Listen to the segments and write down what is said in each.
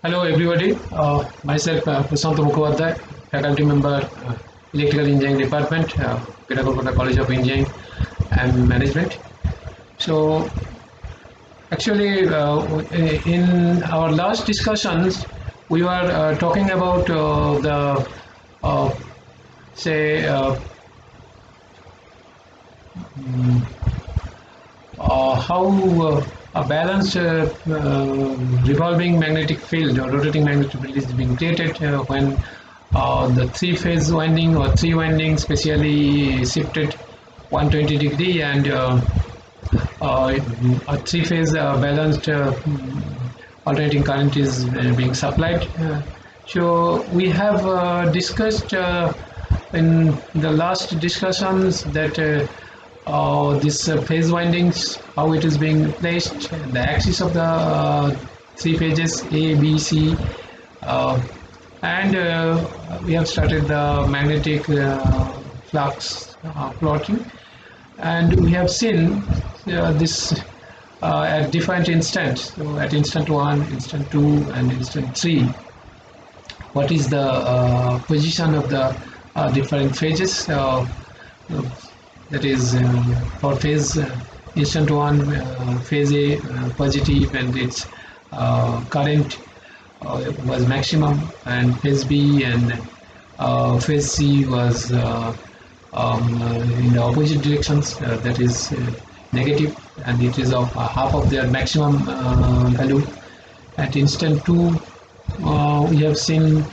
Hello everybody, myself Prasanta Mukhopadhyay, faculty member, Electrical Engineering Department, Pedagogical College of Engineering and Management. So actually in our last discussions we were talking about the uh, say how a balanced revolving magnetic field or rotating magnetic field is being created when the three-phase winding or three windings specially shifted 120 degree and a three-phase balanced alternating current is being supplied. So we have discussed in the last discussions that this phase windings, how it is being placed, the axis of the three phases A, B, C, and we have started the magnetic flux plotting, and we have seen this at different instants. So at instant 1, instant 2, and instant 3, what is the position of the different phases. That is for phase instant 1, phase A positive and its current was maximum, and phase B and phase C was in the opposite directions, that is negative, and it is of half of their maximum value. At instant 2 we have seen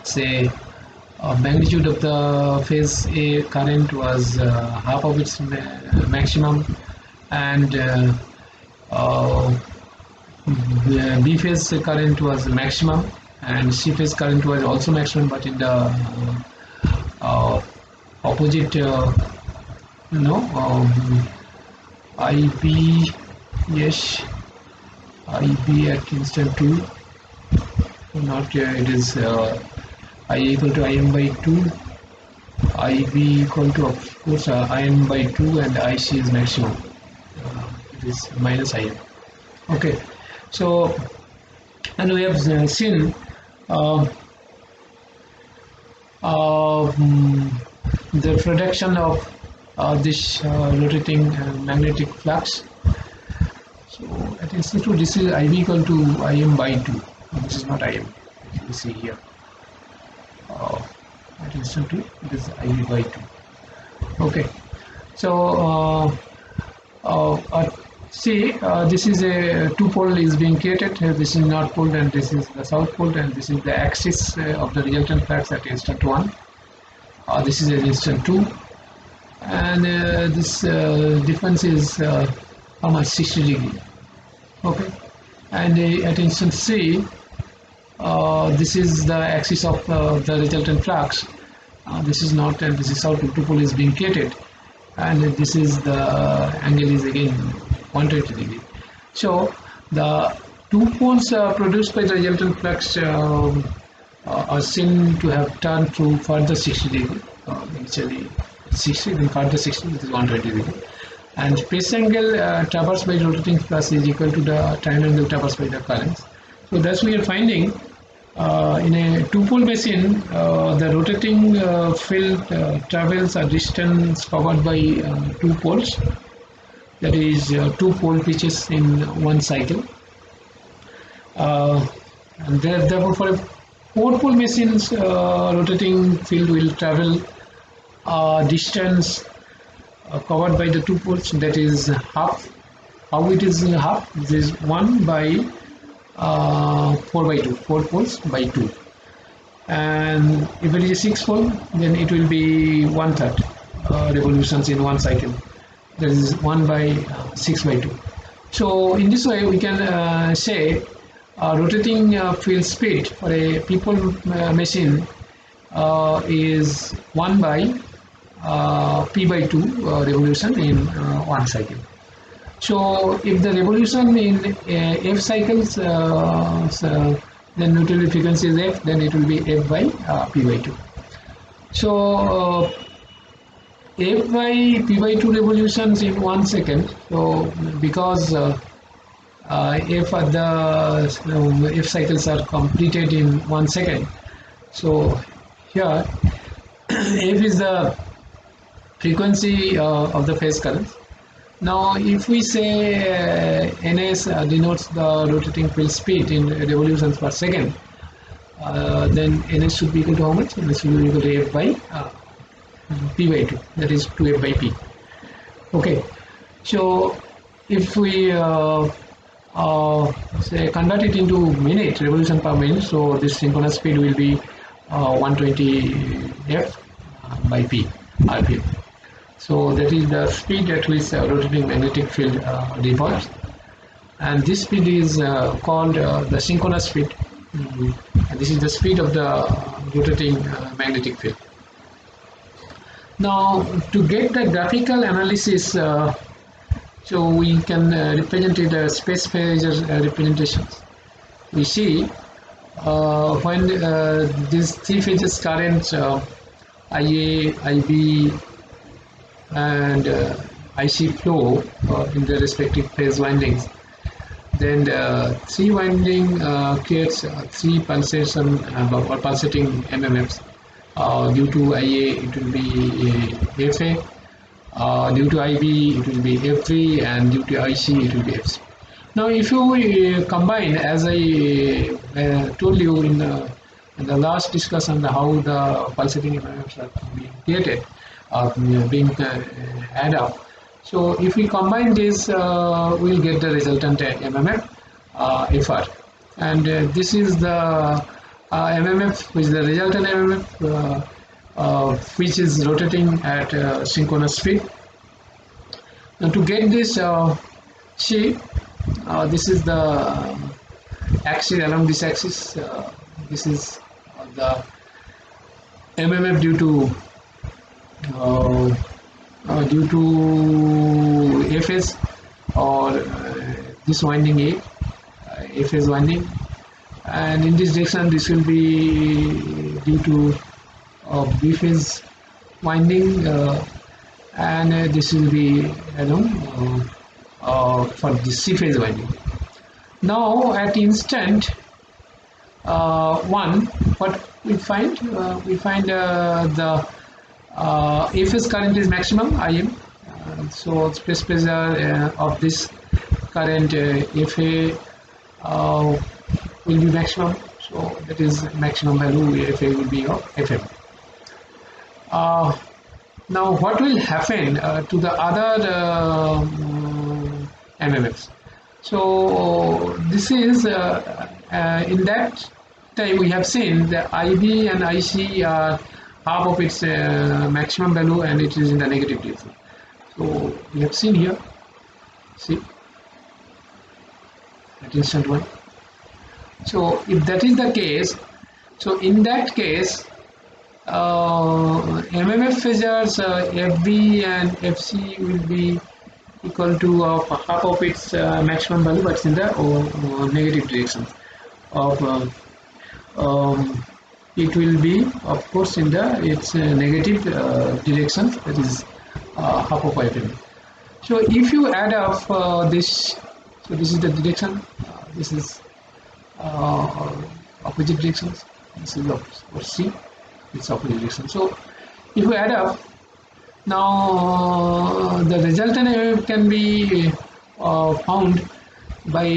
say magnitude of the phase A current was half of its maximum, and the B phase current was maximum, and C phase current was also maximum, but in the opposite IB, yes, IB at instant 2, not it is I equal to Im by 2, IB equal to of course Im by 2, and IC is maximum, it is minus Im. Okay, so and we have seen the production of this rotating magnetic flux. So at instant 2 this is IB equal to Im by 2, this is not Im, you see here. At instant 2 it is IB by 2. Okay, so see this is a two pole is being created. This is north pole and this is the south pole, and this is the axis of the resultant flux at instant 1. This is at instant 2, and this difference is how much, 60 degree. Okay, and at instant 3 this is the axis of the resultant flux. This is north and this is south. Two pole is being created, and this is the angle is again 120 degree. So the two poles produced by the resultant flux are seen to have turned to further 60 degree. Initially 60, then further 60, it is 120 degree. And phase angle traversed by rotating flux is equal to the time angle traversed by the currents. So that's we are finding. In a two-pole machine, the rotating field travels a distance covered by two poles, that is two pole pitches in one cycle. And therefore, for a four-pole machine's rotating field will travel a distance covered by the two poles, that is half. How it is half? This is 1 by 4 by 2, 4 poles by 2, and if it is a 6 pole, then it will be 1/3 revolutions in one cycle, that is 1 by 6 by 2. So in this way we can say rotating field speed for a people machine is 1 by p by 2 revolution in one cycle. So if the revolution in f cycles, then utility frequency is f, then it will be f by p by 2. So f by p by 2 revolutions in 1 second. So because if cycles are completed in 1 second. So here f is the frequency of the phase currents. Now, if we say ns denotes the rotating field speed in revolutions per second, then ns should be equal to how much? Ns should be equal to f by p by 2, that is 2f by p. Okay, so if we say convert it into minute, revolution per minute, so this synchronous speed will be 120 f by p rpm. So that is the speed at which rotating magnetic field revolves, and this speed is called the synchronous speed. And this is the speed of the rotating magnetic field. Now, to get the graphical analysis, so we can represent it as space phase representations. We see when these three phases currents IA, IB, and IC flow in their respective phase windings, then the three winding creates three pulsation or pulsating MMFs. Due to IA it will be FA, due to IB it will be F3, and due to IC it will be FC. Now if you combine, as I told you in the last discussion, how the pulsating MMFs are being created, being add up. So if we combine this, we'll get the resultant MMF FR, and this is the MMF, which is the resultant MMF, which is rotating at synchronous speed. Now to get this, see, this is the axis. Along this axis, this is the MMF due to FS, or this winding A, FS winding, and in this direction this will be due to B phase winding, and this will be for the C phase winding. Now at instant 1, what we find? We find the FS current is maximum IM, so space phasor of this current FA will be maximum, so that is maximum value FA will be of FM. Now what will happen to the other MMFs? So this is in that time we have seen the IB and IC are half of its maximum value, and it is in the negative direction. So we have seen here, see, at instant 1. So if that is the case, so in that case MMF phasors FB and FC will be equal to half of its maximum value, but in the negative direction of it will be, of course, in its negative direction, that is half of FM. So if you add up this, so this is the direction, this is opposite directions, this is for C, it's opposite direction. So if you add up, now the resultant can be found by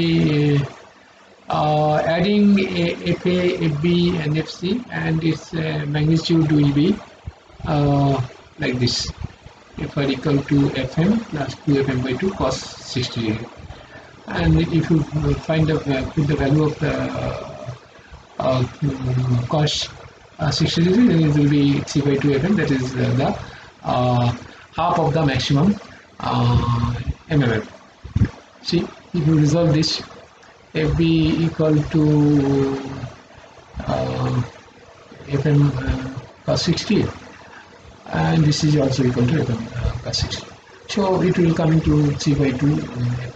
adding FA, FB and FC, and its magnitude will be like this: FR equal to FM plus 2FM by 2 cos 60 degree. And if you find put the value of the cos 60 degree, then it will be C by 2 FM, that is the half of the maximum MMF. See, if you resolve this, FB equal to FM cos 60, and this is also equal to FM cos 60. So it will come into C by 2 FM.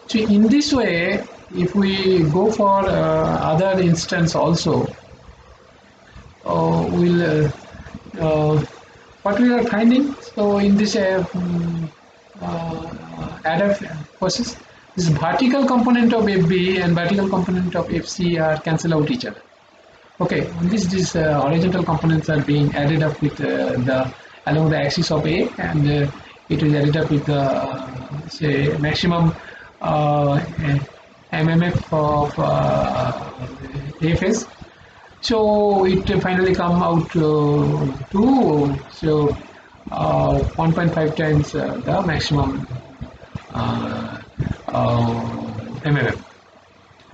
So in this way, if we go for other instance also, we'll what we are finding. So in this add-up process, this vertical component of FB and vertical component of FC are cancel out each other. Okay, these horizontal components are being added up with the along the axis of A, and it is added up with the say maximum MMF of A phase. So it finally come out to 1.5 times the maximum MMF.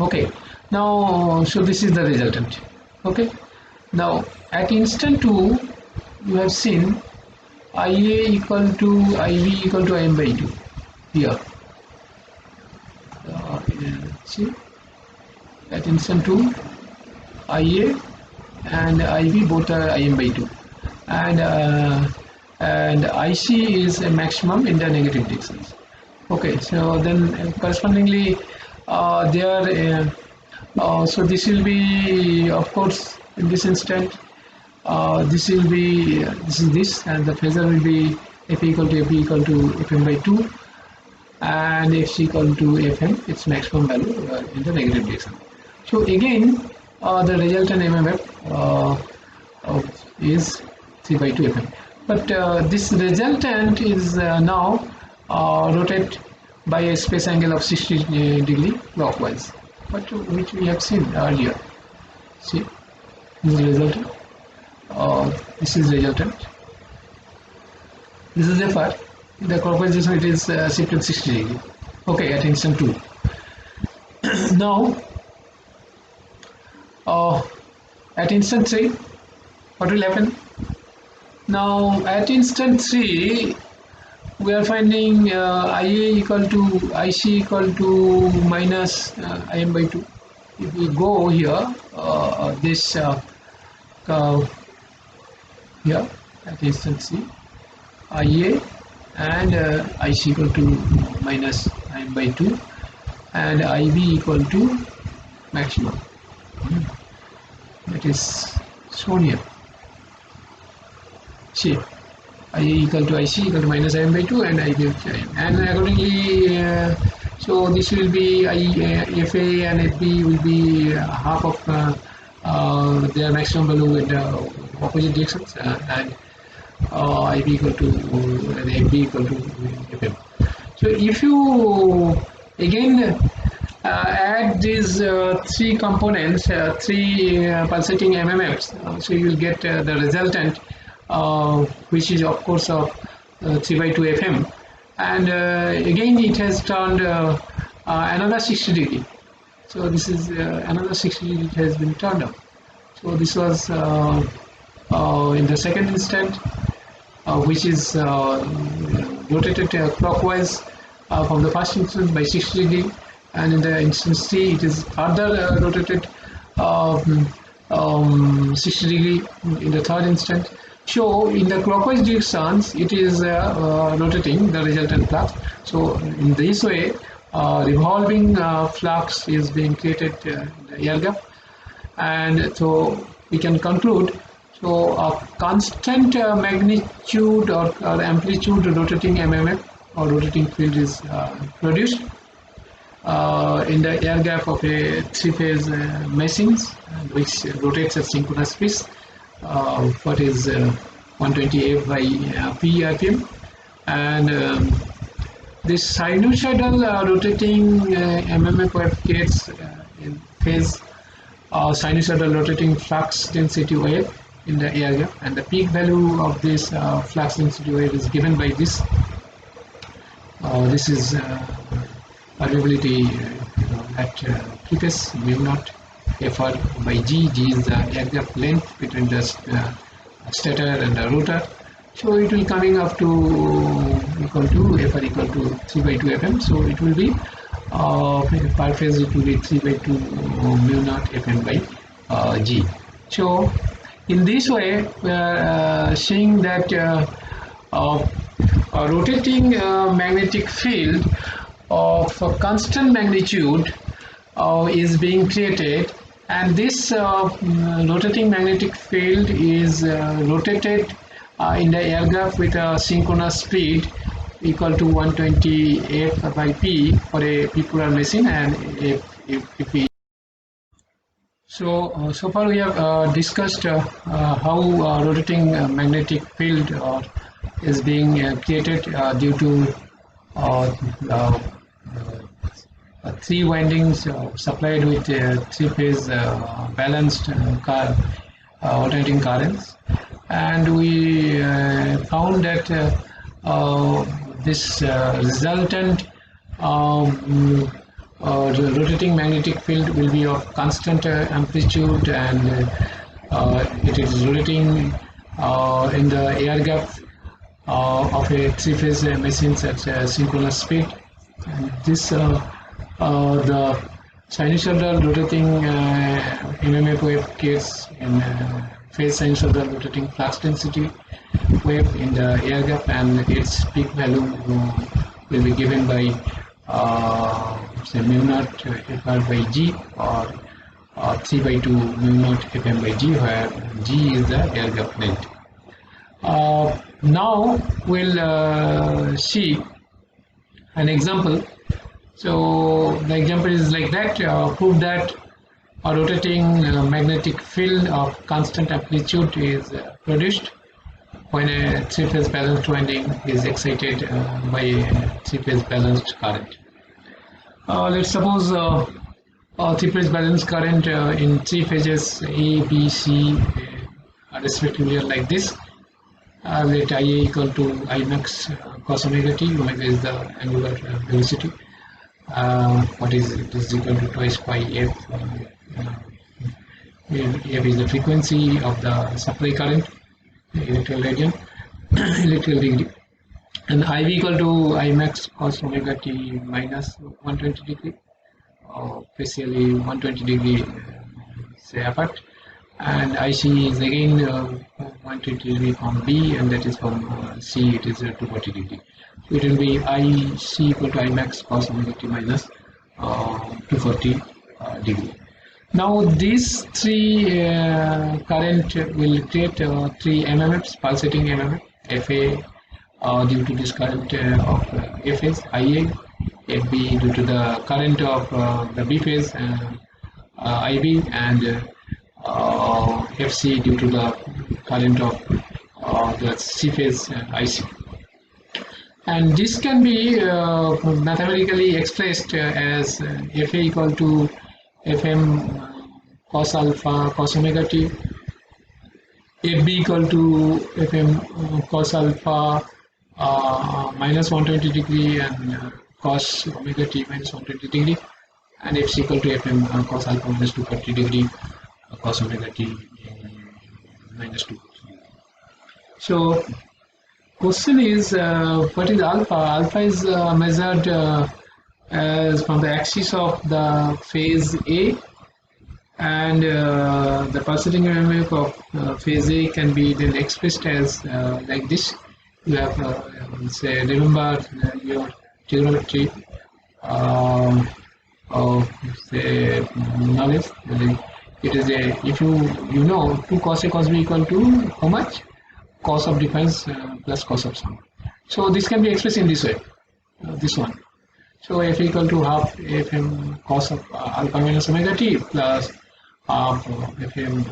Okay, now so this is the resultant. Okay, now at instant 2 you have seen IA equal to IV equal to IM by 2 here. See, at instant 2 IA and IV both are IM by 2, and IC is a maximum in the negative directions. Okay, so then correspondingly there so this will be, of course, in this instant this will be this is this, and the phasor will be F equal to Fm by 2, and Fc equal to Fm, its maximum value in the negative direction. So again the resultant MMF is 3 by 2 Fm, but this resultant is now rotate by a space angle of 60 degree clockwise, but which we have seen earlier. See, this is resultant. This is resultant. This is FR. The clockwise direction it is shifted 60 degree. Okay, at instant 2. Now, at instant 3, what will happen? Now, at instant 3, we are finding IA equal to IC equal to minus IM by 2. If we go here, this curve here at instant C, IA and IC equal to minus IM by 2, and IB equal to maximum. That is shown here. See, IA equal to IC equal to minus IM by 2 and IB equal to IM. And accordingly, so this will be FA and FB will be half of their maximum value in the opposite directions, and IB equal to and FB equal to FM. So if you again add these three components, three pulsating MMFs, so you will get the resultant, which is of course of 3 by 2 FM, and again it has turned another 60 degree. So this is another 60 degree, it has been turned up. So this was in the second instant, which is rotated clockwise from the first instant by 60 degree, and in the instant C it is further rotated 60 degree in the third instant. So in the clockwise directions it is rotating the resultant flux. So in this way revolving flux is being created in the air gap, and so we can conclude, so a constant magnitude or amplitude rotating MMF or rotating field is produced in the air gap of a three-phase machines, which rotates at synchronous speeds, what is 120 F by P RPM, and this sinusoidal rotating MMF wave creates in phase sinusoidal rotating flux density wave in the air gap, and the peak value of this flux density wave is given by this. This is permeability at preface mu naught Fr by G. G is the air gap length between the stator and the rotor. So it will coming up to equal to Fr equal to 3 by 2 Fm. So it will be per phase it will be 3 by 2 mu naught Fm by G. So in this way we are seeing that a rotating magnetic field of a constant magnitude is being created, and this rotating magnetic field is rotated in the air gap with a synchronous speed equal to 120 F by P for a P polar machine, and if we so far we have discussed how rotating magnetic field is being created due to uh, uh, three windings supplied with three-phase balanced alternating currents, and we found that this resultant the rotating magnetic field will be of constant amplitude, and it is rotating in the air gap of a three-phase machine at synchronous speed. And this the sinusoidal rotating MMF wave creates in phase sinusoidal rotating flux density wave in the air gap, and its peak value will be given by say mu naught Fr by G, or 3 by 2 mu naught Fm by G, where G is the air gap length. Now we'll see an example. So the example is like that. Prove that a rotating magnetic field of constant amplitude is produced when a three-phase balanced winding is excited by a three-phase balanced current. Let's suppose a three-phase balanced current in three phases A, B, C respectively are like this. Let Ia equal to I max cos omega t. Omega is the angular velocity. What is it? It is equal to twice pi f. F is the frequency of the supply current, electrical radian, electrical degree, and IV equal to I max cos omega t minus 120 degree, basically 120 degree say apart, and IC is again 120 degree from B, and that is from C, it is 240 degree. So it will be IC equal to I max cos omega t minus 240 degree. Now these three current will create three MMFs, pulsating MMF, FA due to this current of F phase, IA, FB due to the current of the B phase, IB, and FC due to the current of the C phase, IC. And this can be mathematically expressed as FA equal to Fm cos alpha cos omega t, FB equal to Fm cos alpha minus 120 degree, and cos omega t minus 120 degree, and FC equal to Fm cos alpha minus 240 degree, cos omega t minus 240 degree. So question is, what is alpha? Alpha is measured as from the axis of the phase A, and the pulsating MMF of phase A can be then expressed as like this. You have say, remember your trigonometry of say knowledge. It is a, if you know 2 cos A cos B equal to how much? Cos of difference plus cos of sum. So this can be expressed in this way, this one. So F equal to half Fm cos of alpha minus omega t plus half Fm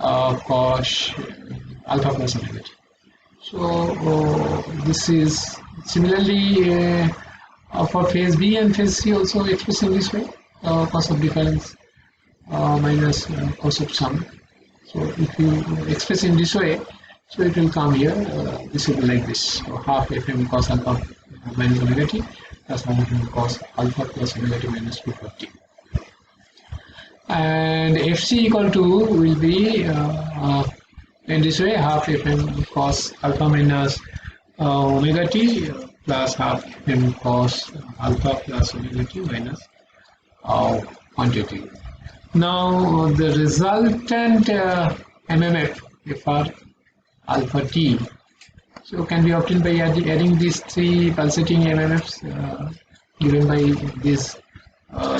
cos alpha plus omega t. So this is similarly for phase B and phase C also expressed in this way, cos of difference minus cos of sum. So if you express in this way, so it will come here, this will be like this. So half Fm cos alpha minus omega t plus half Fm cos alpha plus omega t minus 240. And Fc equal to will be in this way, half Fm cos alpha minus omega t plus half Fm cos alpha plus omega t minus 120. Now the resultant MMF Fr alpha t, so can be obtained by adding these three pulsating MMFs given by these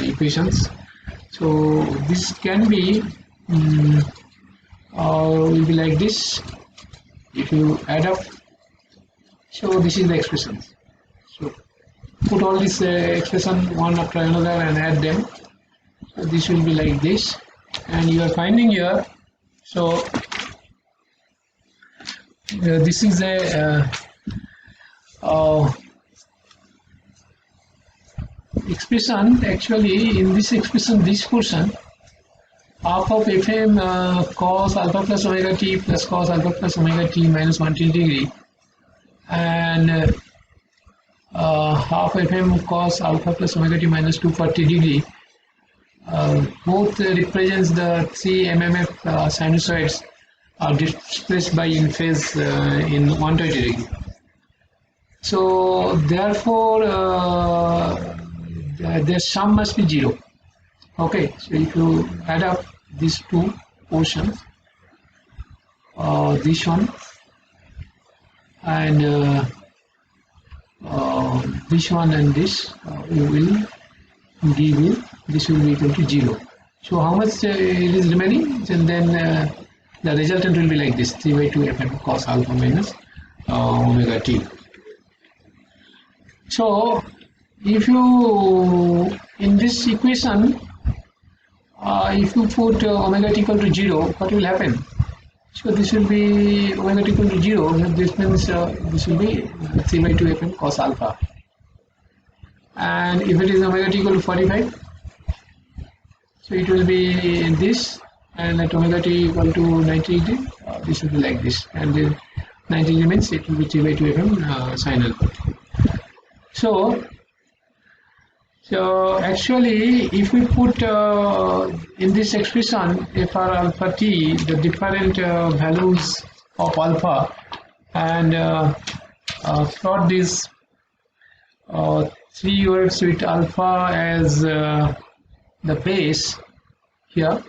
equations. So this can be will be like this. If you add up So this is the expression. So put all this expression one after another and add them. So this will be like this, and you are finding here. So this is a expression. Actually, in this expression, this portion, half of Fm cos alpha plus omega t plus cos alpha plus omega t minus 180 degree, and half Fm cos alpha plus omega t minus 240 degree. Both represents the 3 mmf sinusoids are displaced by in phase in 120 degree. So therefore their sum must be 0. Okay, so if you add up these two portions, this one and this one and this, you will give you this will be equal to 0. So how much it is remaining? And then the resultant will be like this: 3 by 2 Fm cos alpha minus omega t. So if you in this equation, if you put omega t equal to 0, what will happen? So this will be omega t equal to 0. This means this will be 3 by 2 Fm cos alpha. And if it is omega t equal to 45, so it will be this, and at omega t equal to 90 degree, this will be like this, and 90 degree means it will be 3 by 2 Fm sin alpha. So actually, if we put in this expression Fr alpha t the different values of alpha, and plot these 3 units with alpha as the base here.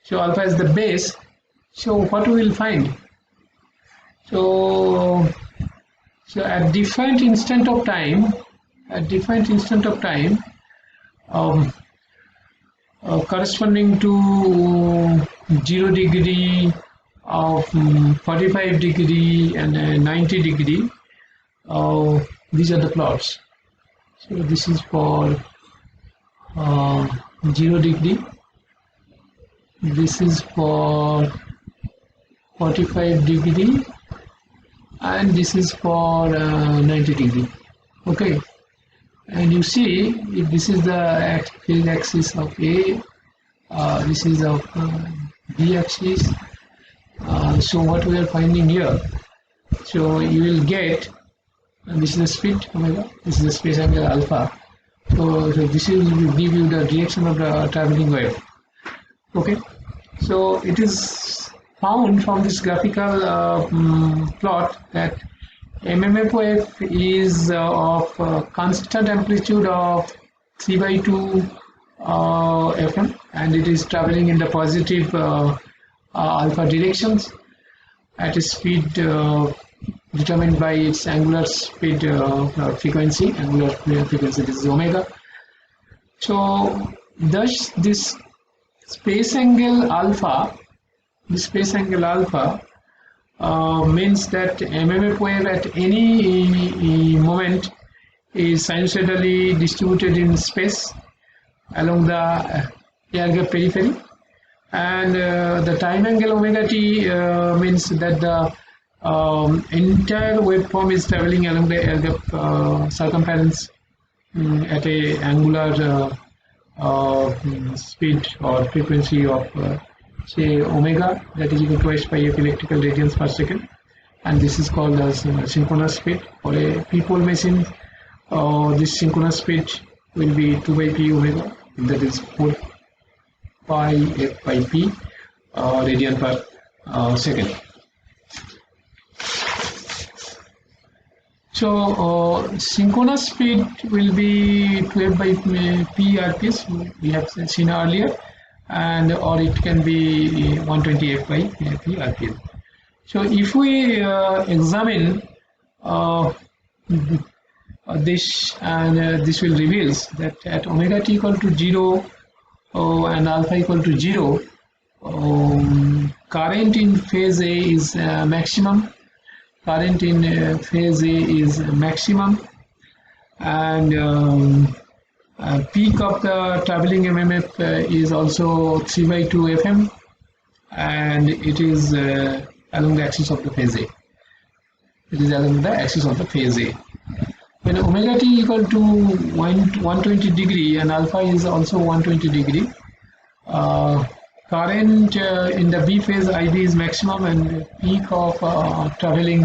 So alpha is the base. So what we will find? So at different instant of time, corresponding to 0 degree, of 45 degree and 90 degree, these are the plots. So this is for 0 degree, this is for 45 degree, and this is for 90 degree. Okay, and you see if this is the phase axis of A, this is of B axis. So what we are finding here, so you will get, this is the speed omega, this is the space angle alpha. So this will give you the direction of the traveling wave. Okay, so it is found from this graphical plot that MMF wave is of constant amplitude of 3 by 2 Fm, and it is traveling in the positive alpha directions at a speed determined by its angular speed frequency, this is omega. So thus this space angle alpha means that MMF wave at any moment is sinusoidally distributed in space along the air gap periphery, and the time angle omega t means that the entire waveform is traveling along the air gap circumference at a angular speed or frequency of say omega, that is equal to twice pi f electrical radians per second, and this is called as synchronous speed. For a p-pole machine, this synchronous speed will be 2 by p omega, that is 4 pi f by p radian per second. So synchronous speed will be 12 by p rps, we have seen earlier, and or it can be 120 f by p rpm. So if we examine this, and this will reveals that at omega t equal to 0 and alpha equal to 0, current in phase A is maximum, current in phase A is maximum, and peak of the traveling MMF is also 3/2 FM, and it is along the axis of the phase A. It is along the axis of the phase A. When omega t equal to 120 degree and alpha is also 120 degree, current in the B phase IB is maximum, and peak of traveling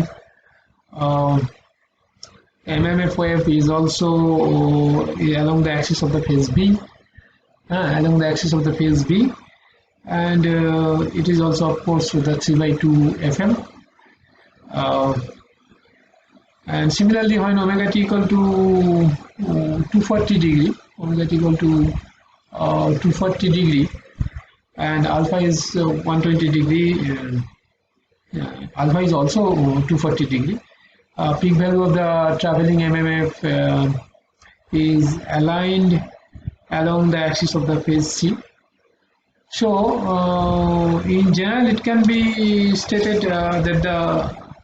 MMF wave is also along the axis of the phase B, along the axis of the phase B, and it is also of course with the 3/2 FM. And similarly, when omega t equal to 240 degree, omega t equal to 240 degree, and alpha is 120 degree, alpha is also 240 degree. Peak value of the traveling MMF is aligned along the axis of the phase C. So, in general, it can be stated that the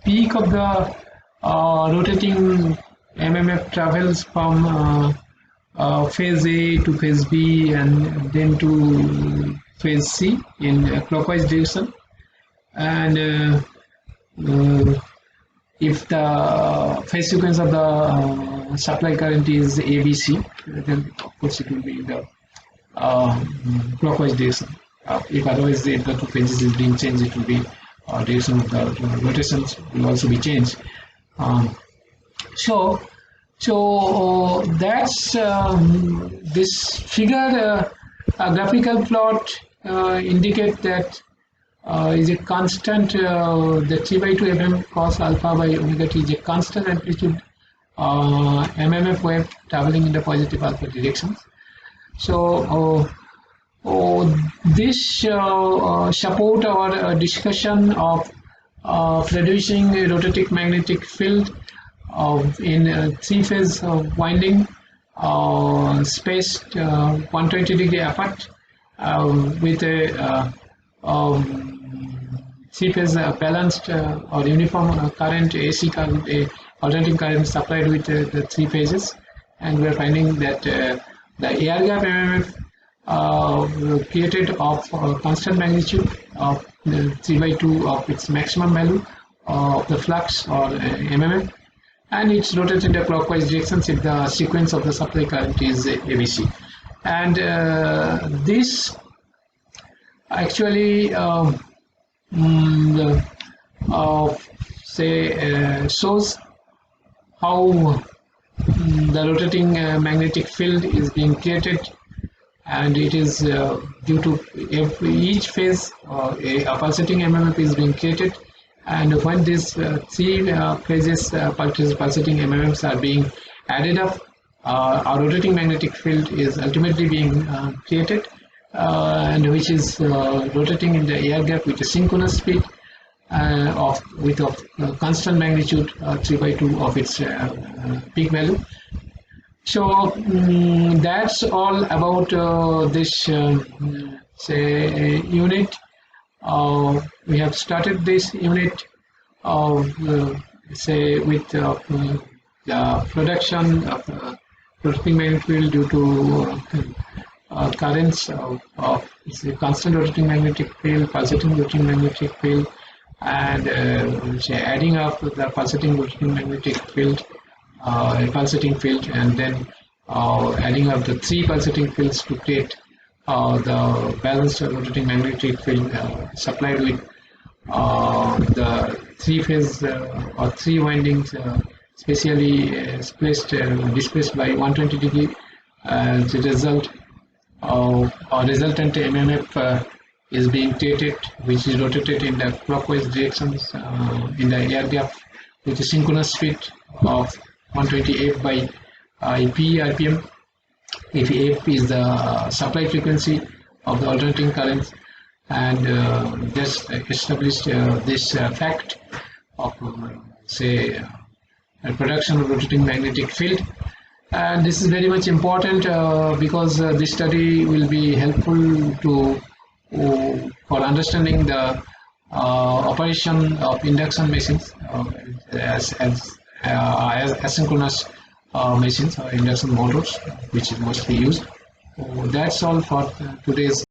peak of the rotating MMF travels from phase A to phase B and then to phase C in a clockwise direction, and if the phase sequence of the supply current is ABC, then of course it will be in the clockwise direction. If otherwise the two phases is being changed, it will be direction of the rotations will also be changed. So that's this figure, a graphical plot indicate that is a constant, the 3/2 FM cos alpha by omega t is a constant amplitude MMF wave traveling in the positive alpha directions. So this support our discussion of producing a rotating magnetic field in three-phase winding spaced 120 degree apart with a three-phase balanced or uniform current, AC current, alternating current supplied with the three phases, and we are finding that the air gap MMF created of constant magnitude of the 3/2 of its maximum value of the flux or MMF, and it's rotated in the clockwise directions if the sequence of the supply current is ABC. And this actually shows how the rotating magnetic field is being created, and it is due to each phase a pulsating MMF is being created, and when these three phases pulsating MMFs are being added up, our rotating magnetic field is ultimately being created, and which is rotating in the air gap with a synchronous speed with a constant magnitude 3/2 of its peak value. So that's all about this unit. We have started this unit with the production of rotating magnetic field due to currents of constant rotating magnetic field, pulsating rotating magnetic field, and adding up the pulsating rotating magnetic field, pulsating field, and then adding up the three pulsating fields to create the balanced rotating magnetic field supplied with the three-phase or three windings specially displaced by 120 degree. The result of a resultant MMF is being created, which is rotated in the clockwise directions in the air gap with a synchronous speed of 120 F by P RPM. If F is the supply frequency of the alternating currents, and just established this fact of a production of rotating magnetic field. And this is very much important because this study will be helpful to for understanding the operation of induction machines as asynchronous machines or induction motors, which is mostly used. So that's all for today's